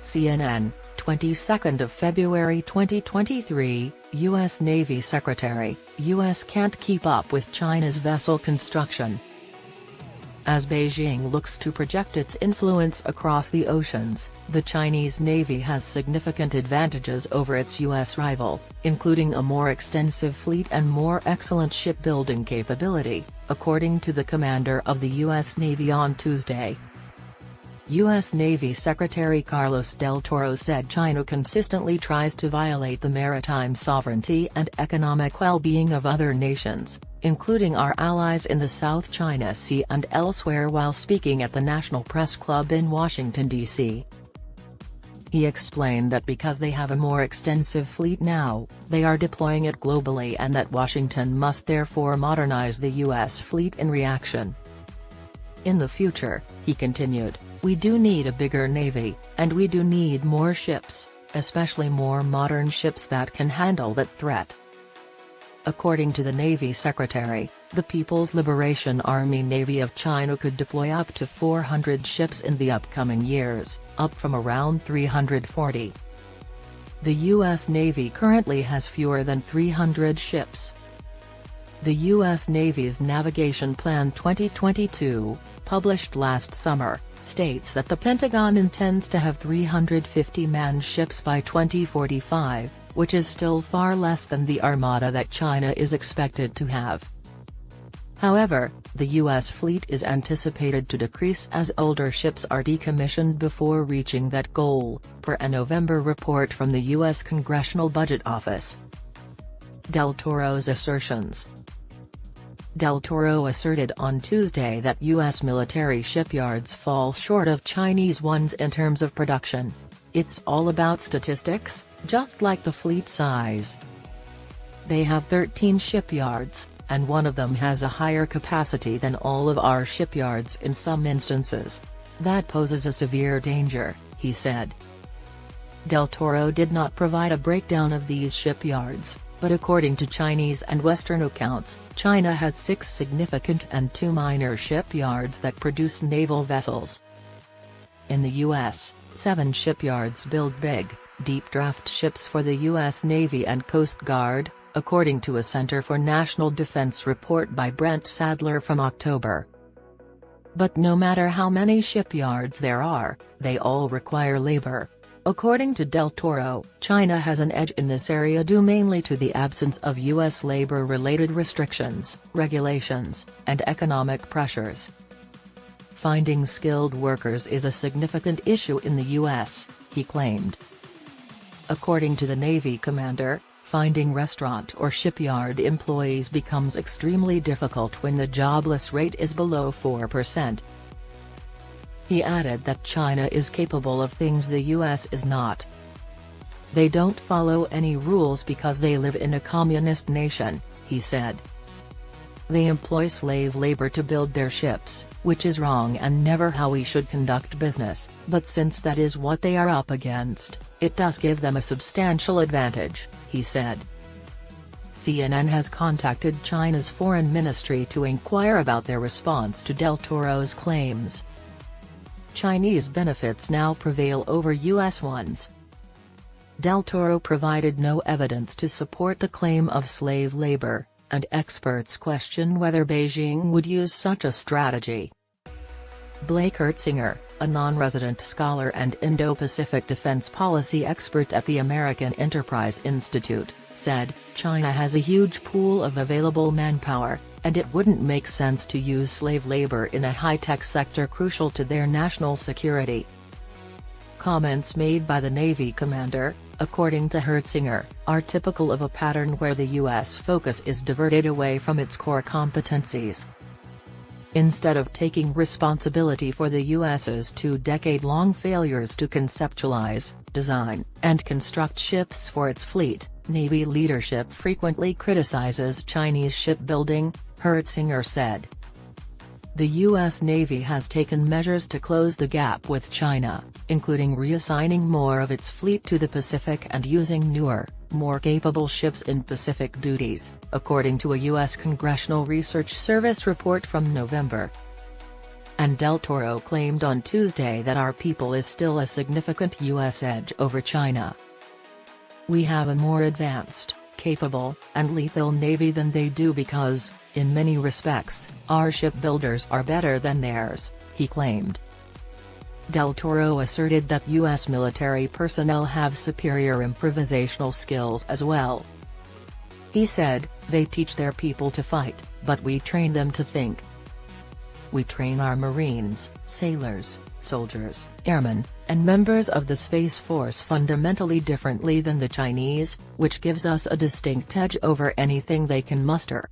CNN, 22nd of February 2023, U.S. Navy Secretary, U.S. can't keep up with China's vessel construction. As Beijing looks to project its influence across the oceans, the Chinese Navy has significant advantages over its U.S. rival, including a more extensive fleet and more excellent shipbuilding capability, according to the commander of the U.S. Navy on Tuesday. U.S. Navy Secretary Carlos del Toro said China consistently tries to violate the maritime sovereignty and economic well-being of other nations, including our allies in the South China Sea and elsewhere, while speaking at the National Press Club in Washington, D.C. He explained that because they have a more extensive fleet now, they are deploying it globally, and that Washington must therefore modernize the U.S. fleet in reaction. In the future, he continued, we do need a bigger navy, and we do need more ships, especially more modern ships that can handle that threat. According to the Navy Secretary, the People's Liberation Army Navy of China could deploy up to 400 ships in the upcoming years, up from around 340. The U.S. Navy currently has fewer than 300 ships. The U.S. Navy's Navigation Plan 2022, published last summer, states that the Pentagon intends to have 350 manned ships by 2045, which is still far less than the armada that China is expected to have. However, the U.S. fleet is anticipated to decrease as older ships are decommissioned before reaching that goal, per a November report from the U.S. Congressional Budget Office. Del Toro's assertions. Del Toro asserted on Tuesday that U.S. military shipyards fall short of Chinese ones in terms of production. It's all about statistics, just like the fleet size. They have 13 shipyards, and one of them has a higher capacity than all of our shipyards in some instances. That poses a severe danger, he said. Del Toro did not provide a breakdown of these shipyards, but according to Chinese and Western accounts, China has 6 significant and 2 minor shipyards that produce naval vessels. In the U.S., 7 shipyards build big, deep-draft ships for the U.S. Navy and Coast Guard, according to a Center for National Defense report by Brent Sadler from October. But no matter how many shipyards there are, they all require labor. According to Del Toro, China has an edge in this area due mainly to the absence of U.S. labor-related restrictions, regulations, and economic pressures. Finding skilled workers is a significant issue in the U.S., he claimed. According to the Navy commander, finding restaurant or shipyard employees becomes extremely difficult when the jobless rate is below 4%. He added that China is capable of things the U.S. is not. They don't follow any rules because they live in a communist nation, he said. They employ slave labor to build their ships, which is wrong and never how we should conduct business, but since that is what they are up against, it does give them a substantial advantage, he said. CNN has contacted China's foreign ministry to inquire about their response to Del Toro's claims. Chinese benefits now prevail over U.S. ones. Del Toro provided no evidence to support the claim of slave labor, and experts question whether Beijing would use such a strategy. Blake Ertzinger, a non-resident scholar and Indo-Pacific defense policy expert at the American Enterprise Institute, said, China has a huge pool of available manpower, and it wouldn't make sense to use slave labor in a high-tech sector crucial to their national security. Comments made by the Navy commander, according to Ertzinger, are typical of a pattern where the U.S. focus is diverted away from its core competencies. Instead of taking responsibility for the U.S.'s 2-decade-long failures to conceptualize, design, and construct ships for its fleet, Navy leadership frequently criticizes Chinese shipbuilding, Ertzinger said. The U.S. Navy has taken measures to close the gap with China, including reassigning more of its fleet to the Pacific and using newer, more capable ships in Pacific duties, according to a U.S. Congressional Research Service report from November. and Del Toro claimed on Tuesday that our people is still a significant U.S. edge over China. We have a more advanced, capable, and lethal navy than they do because, in many respects, our shipbuilders are better than theirs, he claimed. Del Toro asserted that U.S. military personnel have superior improvisational skills as well. He said, "They teach their people to fight, but we train them to think. We train our Marines, sailors, soldiers, airmen, and members of the Space Force fundamentally differently than the Chinese, which gives us a distinct edge over anything they can muster."